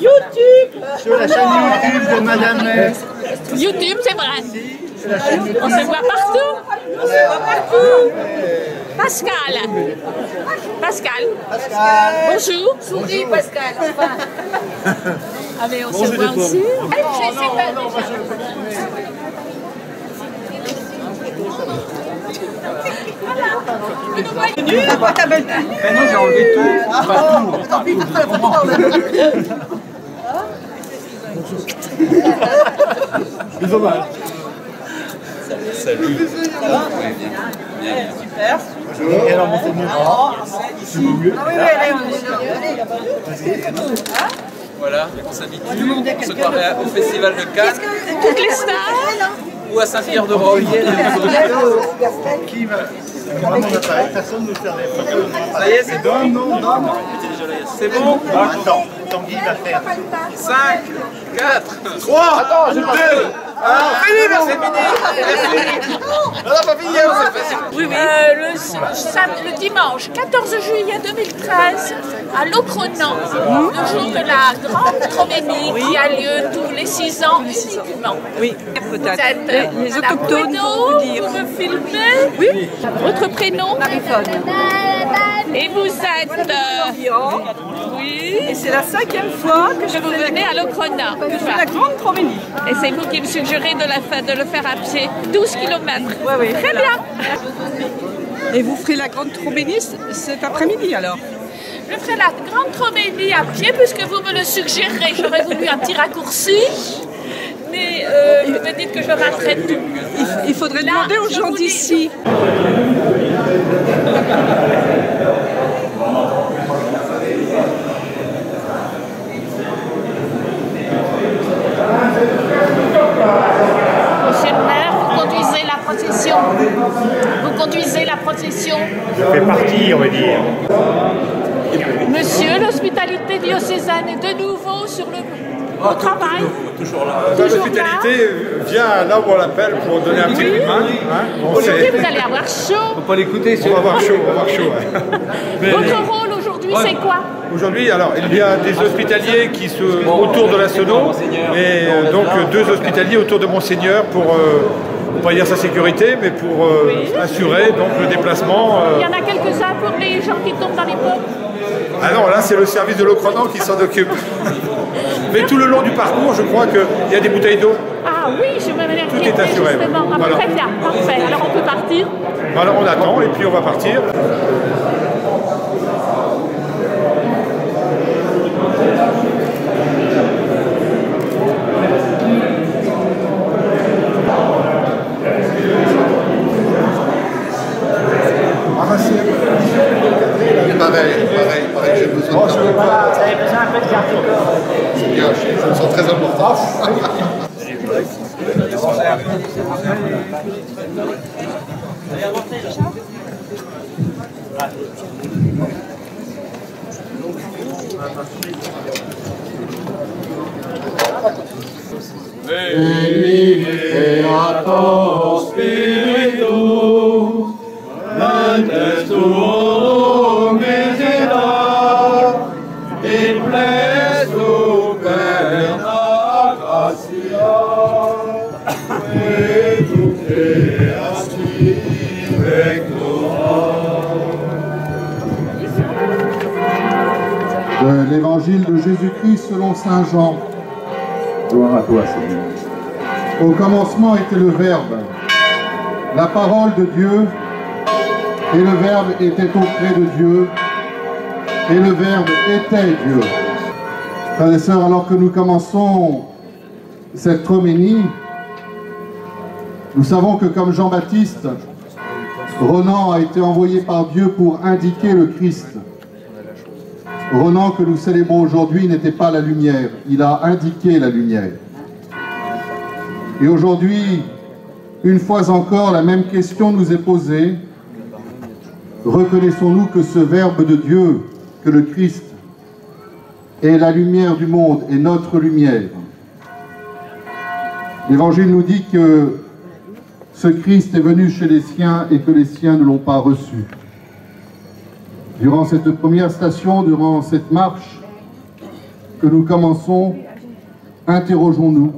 YouTube. Sur la chaîne YouTube de Madame May. YouTube, c'est vrai. On se voit partout. Pascal. Pascal. Bonjour. Souris, Pascal. Enfin. Ah mais on se voit aussi. Voilà. Ta belle tenue. Mais non, j'ai enlevé tout. Pas tout. Tant pis, tu feras la photo. C'est dommage. Salut. Ça va? Super. Et alors, c'est mieux. C'est mieux. Ah oui, oui, allez, on est là. Voilà, on s'habitue. On se croirait au Festival de Cannes Toutes les stars. ou à Saint-Pierre-de-Rome. Qui va? Moi, mon appareil, personne ne fait rien. Ça y est, c'est bon. Non. C'est bon. Attends, Tanguy va faire. 5, 4, 3, attends, j'ai pas fait. alors fini, c'est fini. On n'a pas fini, c'est facile. Oui, oui. Le dimanche 14 juillet 2013, à Locronan, le jour de la grande Troménie qui a lieu tous les 6 ans uniquement. Oui, peut-être. Les Madame autochtones, Bruno, pour vous dire. vous me filmez? Oui. Votre prénom? Marie-Faune. Et vous êtes... oui. Et c'est la 5e fois que Vous venez à Locronan. je fais la grande Troménie. Et c'est vous qui me suggérez de le faire à pied. 12 km. Oui. Très bien. Et vous ferez la grande Troménie cet après-midi alors? Je ferai la grande Troménie à pied puisque vous me le suggérez. J'aurais voulu un petit raccourci. Mais vous me dites que je raterai tout. Il faudrait Là, demander aux je gens vous dis- d'ici. Monsieur le maire, vous conduisez la procession. Vous conduisez la procession. Je fais partie, on va dire. Monsieur, l'hospitalité diocésaine est de nouveau sur le au travail. Toujours là. L'hospitalité vient là où on l'appelle pour donner un petit coup de main. Hein. Aujourd'hui, vous allez avoir chaud. Faut pas l'écouter, on va avoir chaud, ouais. Mais Votre rôle aujourd'hui, c'est quoi? aujourd'hui, alors, il y a des hospitaliers qui sont autour de la Sono, et donc 2 hospitaliers autour de Monseigneur pour, pas dire sa sécurité, mais pour assurer donc le déplacement. Il y en a quelques-uns pour les gens qui tombent dans les pommes. Ah non, là c'est le service de Locronan qui s'en occupe. Mais tout le long du parcours, je crois qu'il y a des bouteilles d'eau. Ah oui, je vais venir Tout est assuré, justement. Ah, voilà. très bien, parfait. Alors on peut partir. Alors on attend et puis on va partir. Pareil, j'ai besoin de Vous avez besoin un peu de garde du corps. c'est bien, je me sens très important. Veni Creator Spiritus, Mentes tuum miserat, in plesu perna gratia, et tu creasti vectora. De l'évangile de Jésus-Christ selon saint Jean. Gloire à toi, Seigneur. Au commencement était le Verbe, la parole de Dieu, et le Verbe était auprès de Dieu, et le Verbe était Dieu. Frères et sœurs, alors que nous commençons cette troménie, nous savons que comme Jean-Baptiste, Ronan a été envoyé par Dieu pour indiquer le Christ. Ronan que nous célébrons aujourd'hui n'était pas la lumière, il a indiqué la lumière. Et aujourd'hui, une fois encore, la même question nous est posée. Reconnaissons-nous que ce Verbe de Dieu, que le Christ, est la lumière du monde, est notre lumière? L'Évangile nous dit que ce Christ est venu chez les siens et que les siens ne l'ont pas reçu. Durant cette première station, durant cette marche, que nous commençons, interrogeons-nous.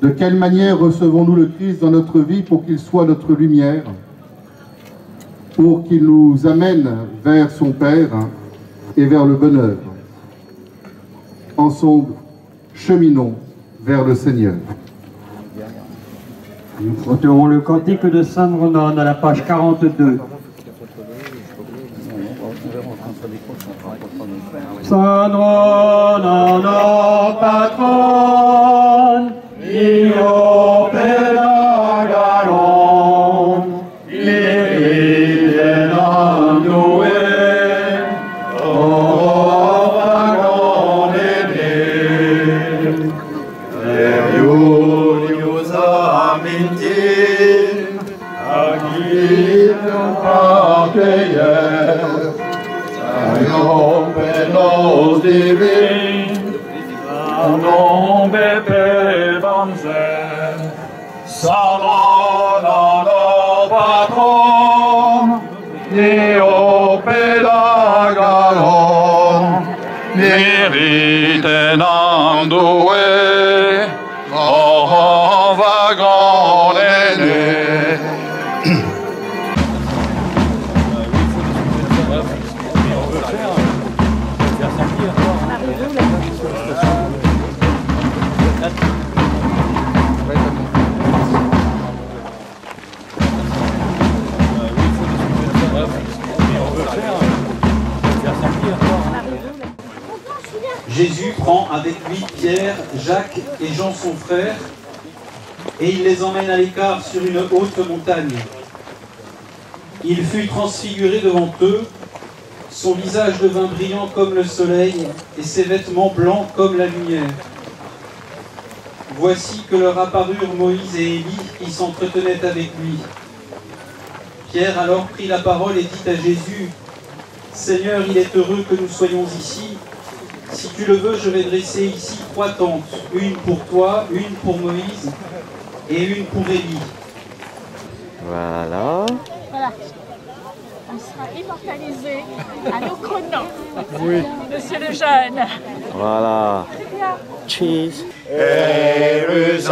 De quelle manière recevons-nous le Christ dans notre vie pour qu'il soit notre lumière, pour qu'il nous amène vers son Père et vers le bonheur? Ensemble, cheminons vers le Seigneur. Nous frotterons le cantique de Sainte Renonne à la page 42. Sainte Renonne, patronne, io pedagaron, liriten due, Los divin, nombre pevanzer, salonano patron, Dio pedagaron, miritenam due, vagonene. Jésus prend avec lui Pierre, Jacques et Jean son frère, et il les emmène à l'écart sur une haute montagne. Il fut transfiguré devant eux, son visage devint brillant comme le soleil, et ses vêtements blancs comme la lumière. Voici que leur apparurent Moïse et Élie, qui s'entretenaient avec lui. Pierre alors prit la parole et dit à Jésus, « Seigneur, il est heureux que nous soyons ici. Si tu le veux, je vais dresser ici 3 tentes, une pour toi, une pour Moïse et une pour Élie. » Voilà. Voilà. On sera immortalisé à l'Ocronan. Oui. Monsieur le jeune. Voilà. Très bien. Cheese. Erusadini,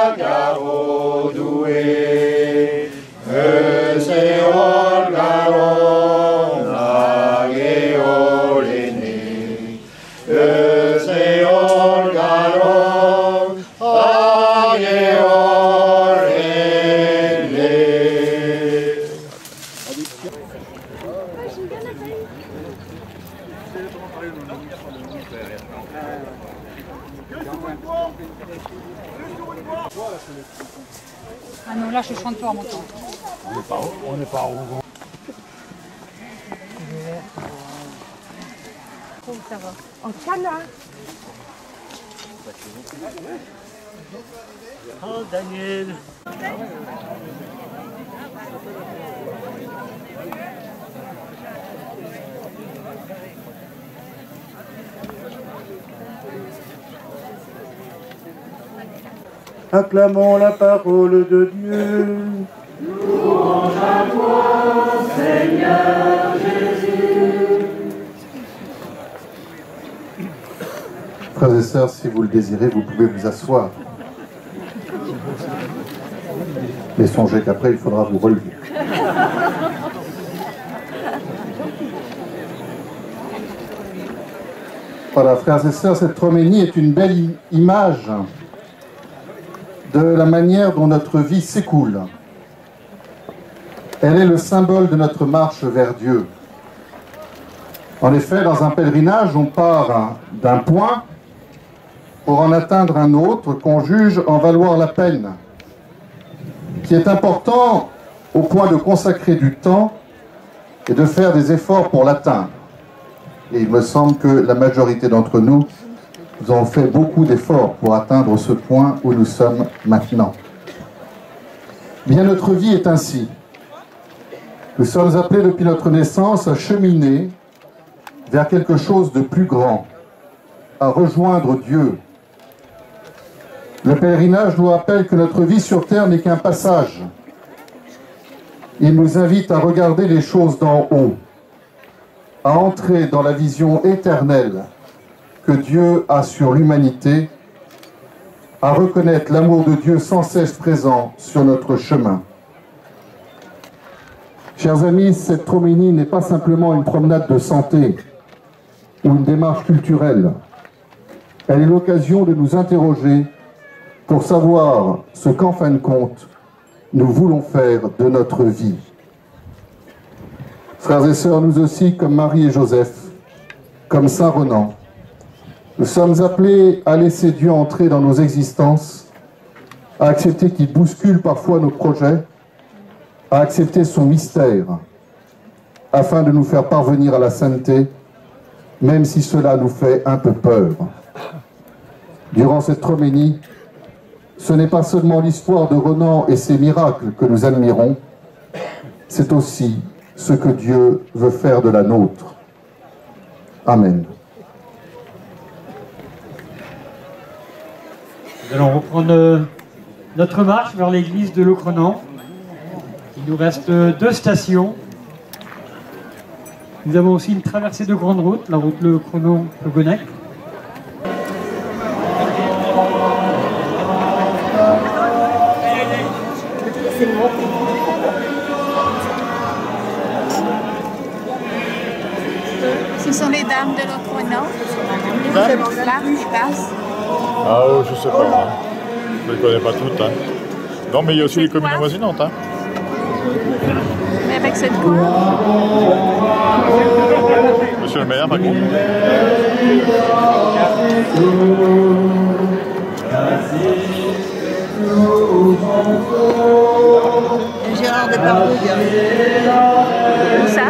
agaro due, eseol garon, ageolene, eseol garon, ageolene. Ah non, là je chante pas en montant. On n'est pas arrogant. Oh, ça va. En canard. Oh, Daniel. Acclamons la parole de Dieu. Louange à toi, Seigneur Jésus. Frères et sœurs, si vous le désirez, vous pouvez vous asseoir. Mais songez qu'après, il faudra vous relever. Voilà, frères et sœurs, cette troménie est une belle image de la manière dont notre vie s'écoule. Elle est le symbole de notre marche vers Dieu. En effet, dans un pèlerinage, on part d'un point pour en atteindre un autre qu'on juge en valoir la peine, qui est important au point de consacrer du temps et de faire des efforts pour l'atteindre. Et il me semble que la majorité d'entre nous ont fait beaucoup d'efforts pour atteindre ce point où nous sommes maintenant. Bien, notre vie est ainsi. Nous sommes appelés depuis notre naissance à cheminer vers quelque chose de plus grand, à rejoindre Dieu. Le pèlerinage nous rappelle que notre vie sur terre n'est qu'un passage. Il nous invite à regarder les choses d'en haut, à entrer dans la vision éternelle que Dieu a sur l'humanité, à reconnaître l'amour de Dieu sans cesse présent sur notre chemin. Chers amis, cette Troménie n'est pas simplement une promenade de santé ou une démarche culturelle. Elle est l'occasion de nous interroger pour savoir ce qu'en fin de compte, nous voulons faire de notre vie. Frères et sœurs, nous aussi, comme Marie et Joseph, comme Saint Renan, nous sommes appelés à laisser Dieu entrer dans nos existences, à accepter qu'il bouscule parfois nos projets, à accepter son mystère, afin de nous faire parvenir à la sainteté, même si cela nous fait un peu peur. Durant cette Troménie, ce n'est pas seulement l'histoire de Renan et ses miracles que nous admirons, c'est aussi ce que Dieu veut faire de la nôtre. Amen. Nous allons reprendre notre marche vers l'église de Locronan. Il nous reste 2 stations. Nous avons aussi une traversée de grande route, la route Locronan-Plogonec. Ce sont les dames de Locronan. Là, qui passent. Ah oh, je sais pas. Hein. Je ne les connais pas toutes. Hein. Non, mais il y a aussi les communes avoisinantes. Hein. Mais avec cette cour. Monsieur le maire, par contre. Gérard Depardieu. Où ça?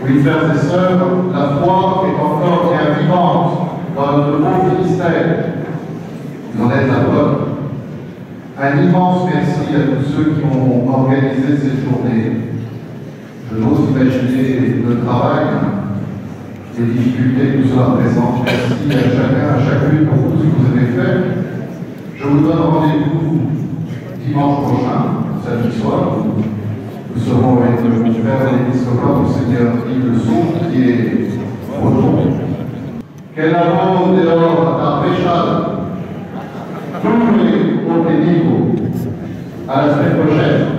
Oui, frères et sœurs, la foi est encore bien vivante dans notre beau ministère. Vous en êtes la preuve. Un immense merci à tous ceux qui ont organisé cette journée. Je n'ose imaginer le travail, les difficultés que cela représente. Merci à chacun, à chacune pour tout ce que vous avez fait. Je vous donne rendez-vous dimanche prochain, samedi soir. Nous serons avec le frère de l'épiscopat du Seigneur Yves Sourd, qui est breton. Quel amour dehors à Péchade, tous les au pénible. À la semaine prochaine.